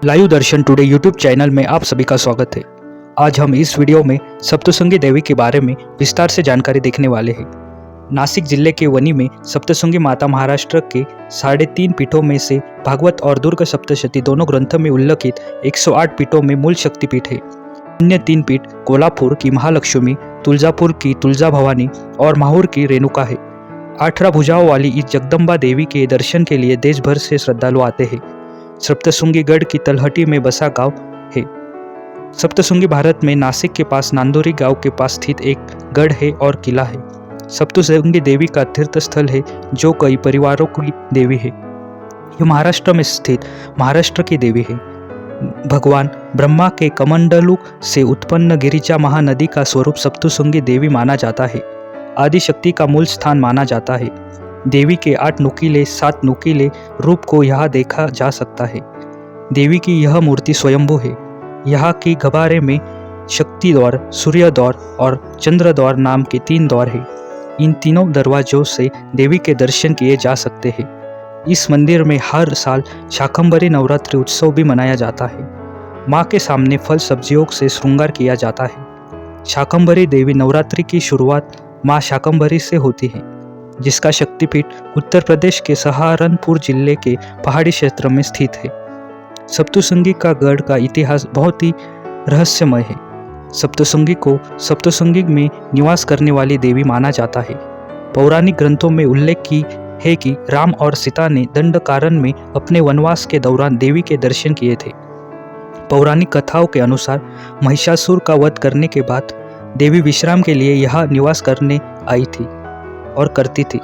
Live दर्शन today YouTube channel में आप सभी का स्वागत है। आज हम इस वीडियो में सप्तशृंगी देवी के बारे में विस्तार से जानकारी देखने वाले हैं। नासिक जिले के वनी में सप्तशृंगी माता महाराष्ट्र के 3.5 पीठों में से भागवत और दुर्ग सप्तशती दोनों ग्रंथों में उल्लेखित 108 पीठों में मूल शक्तिपीठ है। अन्य 3 पीठ कोल्हापुर की महालक्ष्मी, तुलजापुर की तुलजा भवानी और माहौर की रेणुका है। 18 भुजाओं वाली इस जगदम्बा देवी के दर्शन के लिए देश भर से श्रद्धालु आते हैं। सप्तशृंगी गढ़ की तलहटी में बसा गांव है। सप्तशृंगी भारत में नासिक के पास नांदोरी गांव के पास स्थित एक गढ़ है और किला है। सप्तशृंगी देवी का तीर्थ स्थल है जो कई परिवारों की देवी है। यह महाराष्ट्र में स्थित महाराष्ट्र की देवी है। भगवान ब्रह्मा के कमंडलू से उत्पन्न गिरिजा महानदी का स्वरूप सप्तशृंगी देवी माना जाता है। आदि शक्ति का मूल स्थान माना जाता है। देवी के 7 नुकीले रूप को यहाँ देखा जा सकता है। देवी की यह मूर्ति स्वयंभू है। यहाँ की गबारे में शक्ति द्वार, सूर्य द्वार और चंद्र द्वार नाम के 3 द्वार हैं। इन तीनों दरवाजों से देवी के दर्शन किए जा सकते हैं। इस मंदिर में हर साल शाकंभरी नवरात्रि उत्सव भी मनाया जाता है। माँ के सामने फल सब्जियों से श्रृंगार किया जाता है। शाकंभरी देवी नवरात्रि की शुरुआत माँ शाकंभरी से होती है, जिसका शक्तिपीठ उत्तर प्रदेश के सहारनपुर जिले के पहाड़ी क्षेत्र में स्थित है। सप्तशृंगी का गढ़ का इतिहास बहुत ही रहस्यमय है। सप्तशृंगी को सप्तशृंगी में निवास करने वाली देवी माना जाता है। पौराणिक ग्रंथों में उल्लेख की है कि राम और सीता ने दंडकारण्य में अपने वनवास के दौरान देवी के दर्शन किए थे। पौराणिक कथाओं के अनुसार महिषासुर का वध करने के बाद देवी विश्राम के लिए यहाँ निवास करने आई थी और करती थी।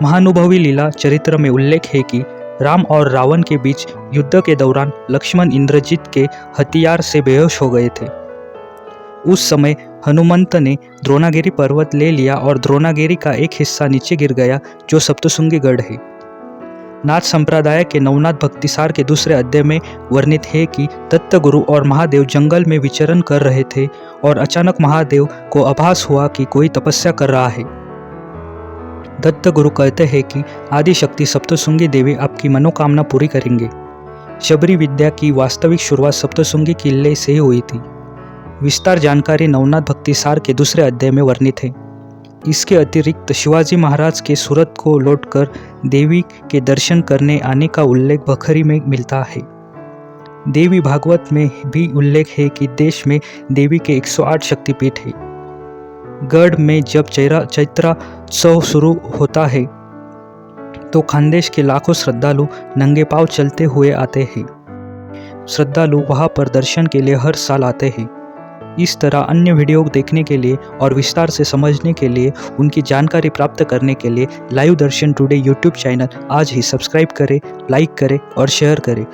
महानुभवी लीला चरित्र में उल्लेख है कि राम और रावण के बीच युद्ध के दौरान लक्ष्मण इंद्रजीत के हथियार से बेहोश हो गए थे। उस समय हनुमंत ने द्रोणागिरी पर्वत ले लिया और द्रोणागिरी का एक हिस्सा नीचे गिर गया, जो सप्तशृंगी गढ़ है। नाथ संप्रदाय के नवनाथ भक्तिसार के दूसरे अध्याय में वर्णित है कि दत्तगुरु और महादेव जंगल में विचरण कर रहे थे और अचानक महादेव को आभास हुआ कि कोई तपस्या कर रहा है। दत्तगुरु कहते हैं कि आदि शक्ति सप्तशृंगी देवी आपकी मनोकामना पूरी करेंगे। शबरी विद्या की वास्तविक शुरुआत सप्तशृंगी किले से हुई थी। विस्तार जानकारी नवनाथ भक्तिसार के दूसरे अध्याय में वर्णित है। इसके अतिरिक्त शिवाजी महाराज के सूरत को लौटकर देवी के दर्शन करने आने का उल्लेख बखरी में मिलता है। देवी भागवत में भी उल्लेख है कि देश में देवी के 108 शक्तिपीठ है। गढ़ में जब चैत्रोत्सव शुरू होता है तो खानदेश के लाखों श्रद्धालु नंगे पांव चलते हुए आते हैं। श्रद्धालु वहां पर दर्शन के लिए हर साल आते हैं। इस तरह अन्य वीडियो देखने के लिए और विस्तार से समझने के लिए, उनकी जानकारी प्राप्त करने के लिए लाइव दर्शन टुडे यूट्यूब चैनल आज ही सब्सक्राइब करें, लाइक करें और शेयर करें।